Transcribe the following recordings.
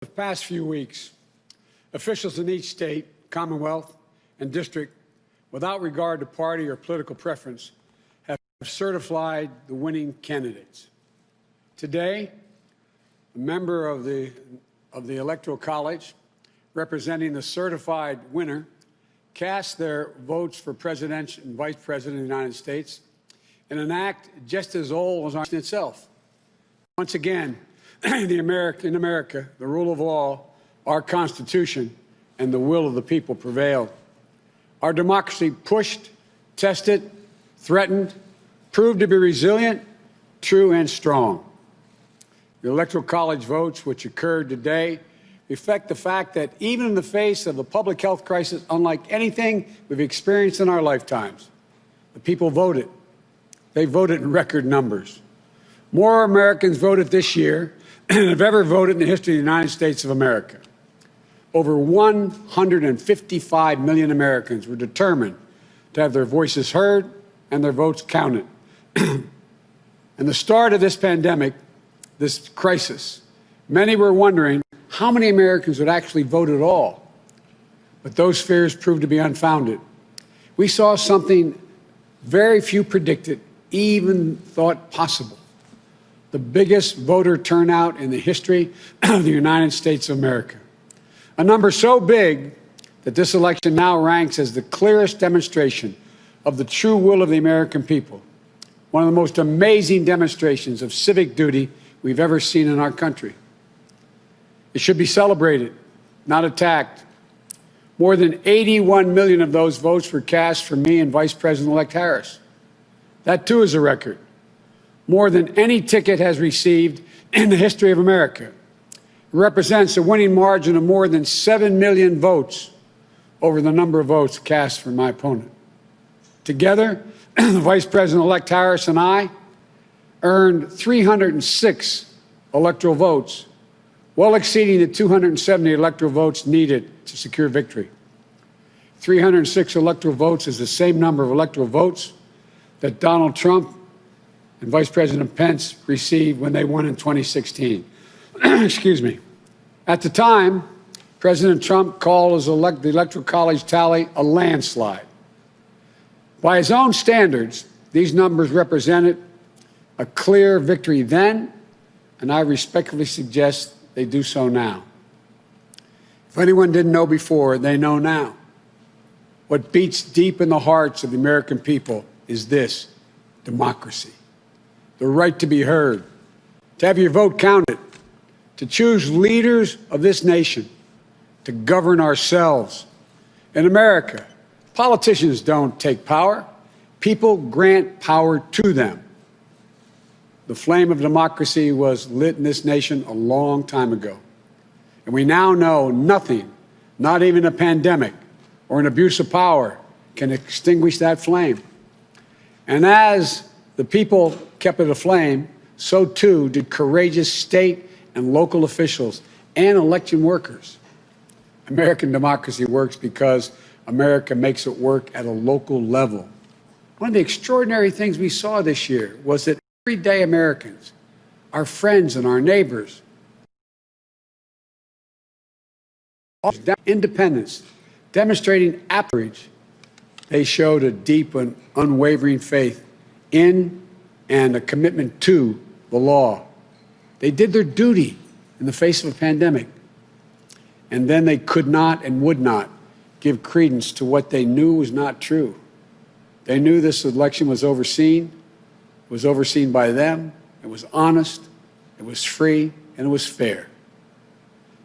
The past few weeks, officials in each state, commonwealth, and district, without regard to party or political preference, have certified the winning candidates. Today, a member of the Electoral College, representing the certified winner, cast their votes for President and Vice President of the United States in an act just as old as our nation itself. Once again, in America, the rule of law, our Constitution, and the will of the people prevailed. Our democracy pushed, tested, threatened, proved to be resilient, true, and strong. The Electoral College votes, which occurred today, reflect the fact that even in the face of a public health crisis unlike anything we've experienced in our lifetimes, the people voted. They voted in record numbers. More Americans voted this year than have ever voted in the history of the United States of America. Over 155 million Americans were determined to have their voices heard and their votes counted. And the start of this pandemic, this crisis, many were wondering how many Americans would actually vote at all. But those fears proved to be unfounded. We saw something very few predicted, even thought possible. The biggest voter turnout in the history of the United States of America. A number so big that this election now ranks as the clearest demonstration of the true will of the American people. One of the most amazing demonstrations of civic duty we've ever seen in our country. It should be celebrated, not attacked. More than 81 million of those votes were cast for me and Vice President-elect Harris. That, too, is a record. More than any ticket has received in the history of America. It represents a winning margin of more than 7 million votes over the number of votes cast for my opponent. Together, the Vice President-elect Harris and I earned 306 electoral votes, well exceeding the 270 electoral votes needed to secure victory. 306 electoral votes is the same number of electoral votes that Donald Trump and Vice President Pence received when they won in 2016. Excuse me. At the time, President Trump called the Electoral College tally a landslide. By his own standards, these numbers represented a clear victory then, and I respectfully suggest they do so now. If anyone didn't know before, they know now. What beats deep in the hearts of the American people is this: democracy. The right to be heard, to have your vote counted, to choose leaders of this nation, to govern ourselves. In America, politicians don't take power. People grant power to them. The flame of democracy was lit in this nation a long time ago. And we now know nothing, not even a pandemic or an abuse of power, can extinguish that flame. And as the people kept it aflame, so too did courageous state and local officials and election workers. American democracy works because America makes it work at a local level. One of the extraordinary things we saw this year was that everyday Americans, our friends and our neighbors, independence, demonstrating outrage, they showed a deep and unwavering faith in and a commitment to the law. They did their duty in the face of a pandemic. And then they could not and would not give credence to what they knew was not true. They knew this election was overseen by them, it was honest, it was free, and it was fair.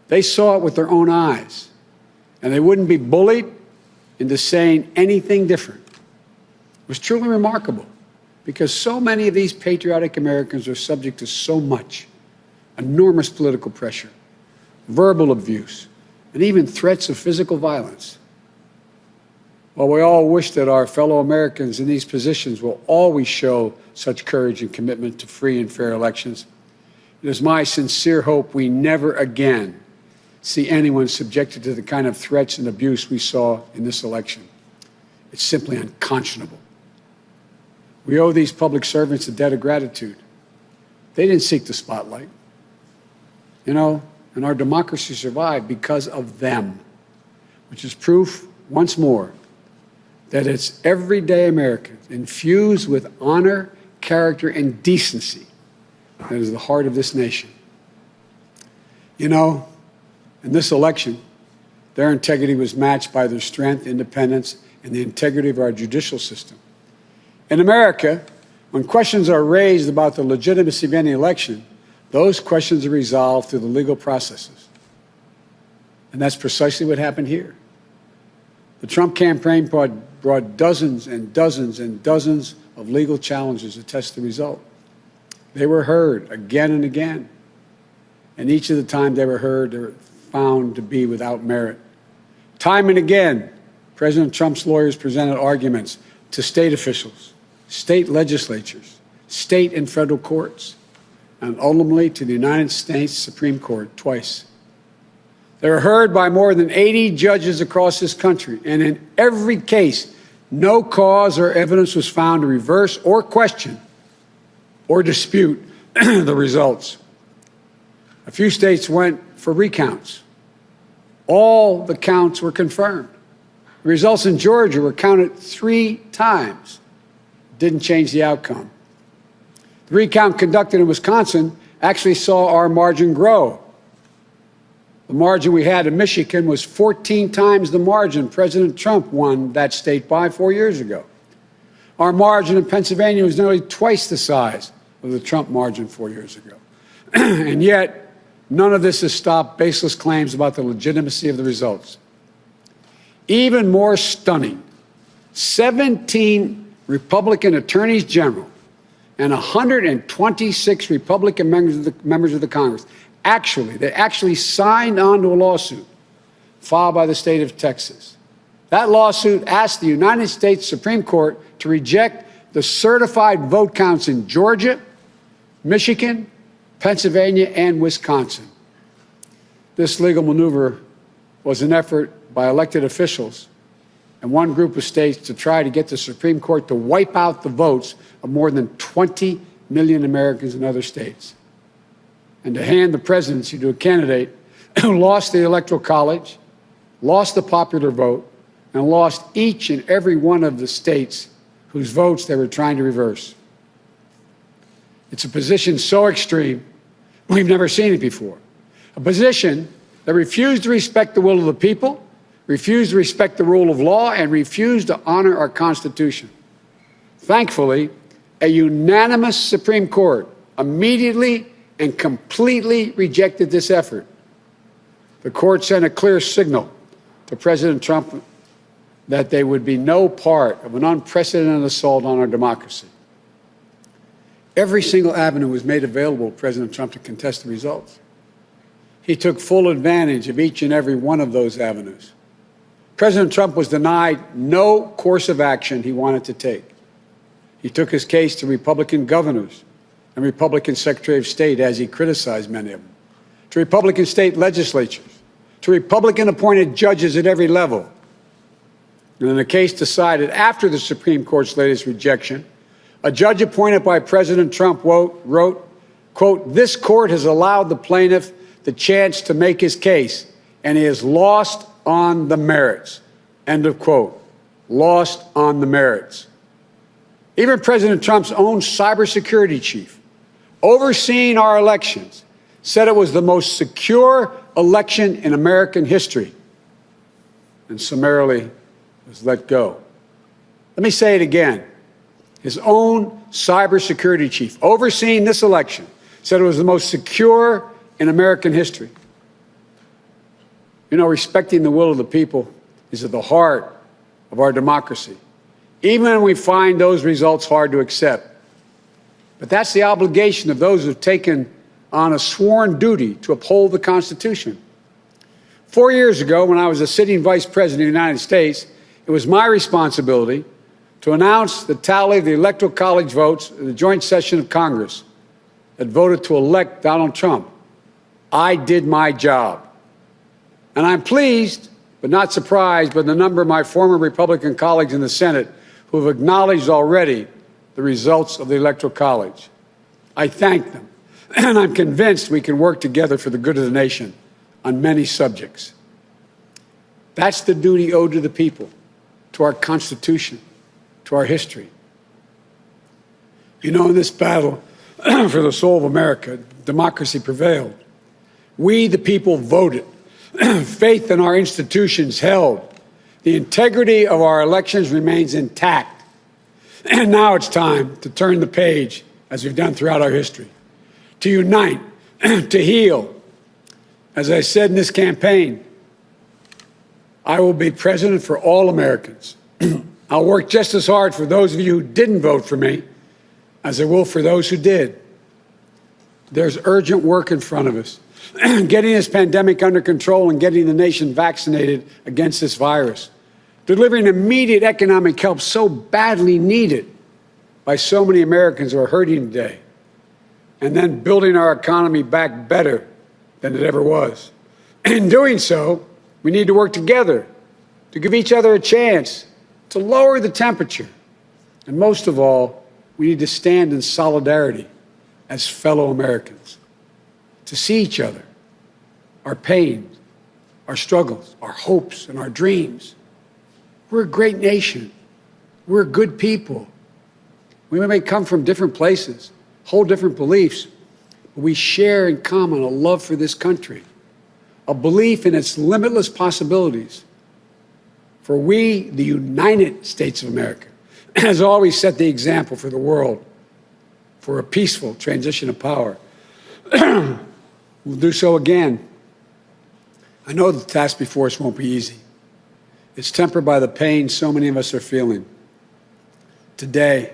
They saw it with their own eyes, and they wouldn't be bullied into saying anything different. It was truly remarkable, because so many of these patriotic Americans are subject to so much, enormous political pressure, verbal abuse, and even threats of physical violence. While we all wish that our fellow Americans in these positions will always show such courage and commitment to free and fair elections, it is my sincere hope we never again see anyone subjected to the kind of threats and abuse we saw in this election. It's simply unconscionable. We owe these public servants a debt of gratitude. They didn't seek the spotlight. You know, and our democracy survived because of them, which is proof, once more, that it's everyday Americans infused with honor, character, and decency that is the heart of this nation. You know, in this election, their integrity was matched by their strength, independence, and the integrity of our judicial system. In America, when questions are raised about the legitimacy of any election, those questions are resolved through the legal processes. And that's precisely what happened here. The Trump campaign brought dozens and dozens and dozens of legal challenges to test the result. They were heard again and again. And each of the times they were heard, they were found to be without merit. Time and again, President Trump's lawyers presented arguments to state officials, state legislatures, state and federal courts, and ultimately to the United States Supreme Court twice. They were heard by more than 80 judges across this country, and in every case, no cause or evidence was found to reverse or question or dispute the results. A few states went for recounts. All the counts were confirmed. The results in Georgia were counted 3 times. Didn't change the outcome. The recount conducted in Wisconsin actually saw our margin grow. The margin we had in Michigan was 14 times the margin President Trump won that state by 4 years ago. Our margin in Pennsylvania was nearly twice the size of the Trump margin 4 years ago. And yet, none of this has stopped baseless claims about the legitimacy of the results. Even more stunning, 17 Republican attorneys general and 126 Republican members of the Congress actually signed on to a lawsuit filed by the state of Texas. That lawsuit asked the United States Supreme Court to reject the certified vote counts in Georgia, Michigan, Pennsylvania, and Wisconsin. This legal maneuver was an effort by elected officials and one group of states to try to get the Supreme Court to wipe out the votes of more than 20 million Americans in other states, and to hand the presidency to a candidate who lost the Electoral College, lost the popular vote, and lost each and every one of the states whose votes they were trying to reverse. It's a position so extreme, we've never seen it before. A position that refused to respect the will of the people, refused to respect the rule of law, and refused to honor our Constitution. Thankfully, a unanimous Supreme Court immediately and completely rejected this effort. The court sent a clear signal to President Trump that there would be no part of an unprecedented assault on our democracy. Every single avenue was made available to President Trump to contest the results. He took full advantage of each and every one of those avenues. President Trump was denied no course of action he wanted to take. He took his case to Republican governors and Republican Secretary of State, as he criticized many of them, to Republican state legislatures, to Republican-appointed judges at every level. And in a case decided after the Supreme Court's latest rejection, a judge appointed by President Trump wrote, quote, "This court has allowed the plaintiff the chance to make his case, and he has lost on the merits," end of quote. Lost on the merits. Even President Trump's own cybersecurity chief, overseeing our elections, said it was the most secure election in American history, and summarily was let go. Let me say it again. His own cybersecurity chief, overseeing this election, said it was the most secure in American history. You know, respecting the will of the people is at the heart of our democracy, even when we find those results hard to accept. But that's the obligation of those who have taken on a sworn duty to uphold the Constitution. 4 years ago, when I was a sitting vice president of the United States, it was my responsibility to announce the tally of the Electoral College votes in the joint session of Congress that voted to elect Donald Trump. I did my job. And I'm pleased, but not surprised, by the number of my former Republican colleagues in the Senate who have acknowledged already the results of the Electoral College. I thank them, and I'm convinced we can work together for the good of the nation. on many subjects. That's the duty owed to the people, to our Constitution, to our history. You know, in this battle for the soul of America, democracy prevailed. We, the people, voted. Faith in our institutions held. The integrity of our elections remains intact. And now it's time to turn the page, as we've done throughout our history, to unite, to heal. As I said in this campaign, I will be president for all Americans. I'll work just as hard for those of you who didn't vote for me as I will for those who did. There's urgent work in front of us. Getting this pandemic under control and getting the nation vaccinated against this virus. Delivering immediate economic help so badly needed by so many Americans who are hurting today. And then building our economy back better than it ever was. In doing so, we need to work together to give each other a chance to lower the temperature. And most of all, we need to stand in solidarity as fellow Americans, to see each other, our pains, our struggles, our hopes, and our dreams. We're a great nation. We're good people. We may come from different places, hold different beliefs, but we share in common a love for this country, a belief in its limitless possibilities. For we, the United States of America, has always set the example for the world for a peaceful transition of power. We'll do so again. I know the task before us won't be easy. It's tempered by the pain so many of us are feeling. Today,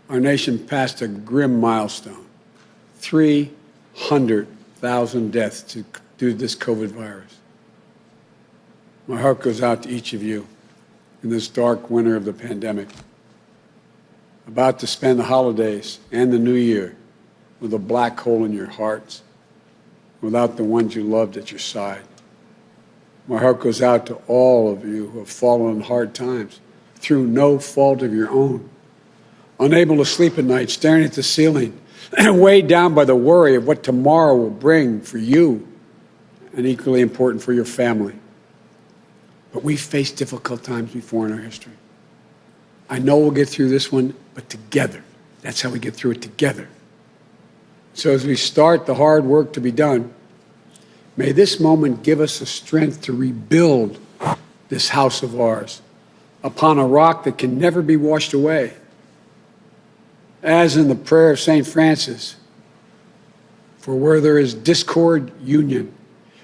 our nation passed a grim milestone, 300,000 deaths due to this COVID virus. My heart goes out to each of you in this dark winter of the pandemic, about to spend the holidays and the new year with a black hole in your hearts, without the ones you loved at your side. My heart goes out to all of you who have fallen in hard times through no fault of your own, unable to sleep at night, staring at the ceiling, and weighed down by the worry of what tomorrow will bring for you, and equally important for your family. But we've faced difficult times before in our history. I know we'll get through this one, but together. That's how we get through it, together. So as we start the hard work to be done, may this moment give us the strength to rebuild this house of ours upon a rock that can never be washed away. As in the prayer of St. Francis, for where there is discord, union.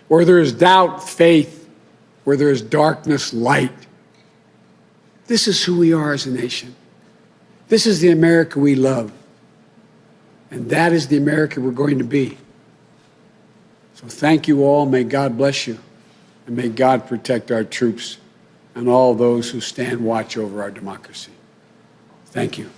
Where there is doubt, faith. Where there is darkness, light. This is who we are as a nation. This is the America we love. And that is the America we're going to be. So thank you all. May God bless you. And may God protect our troops and all those who stand watch over our democracy. Thank you.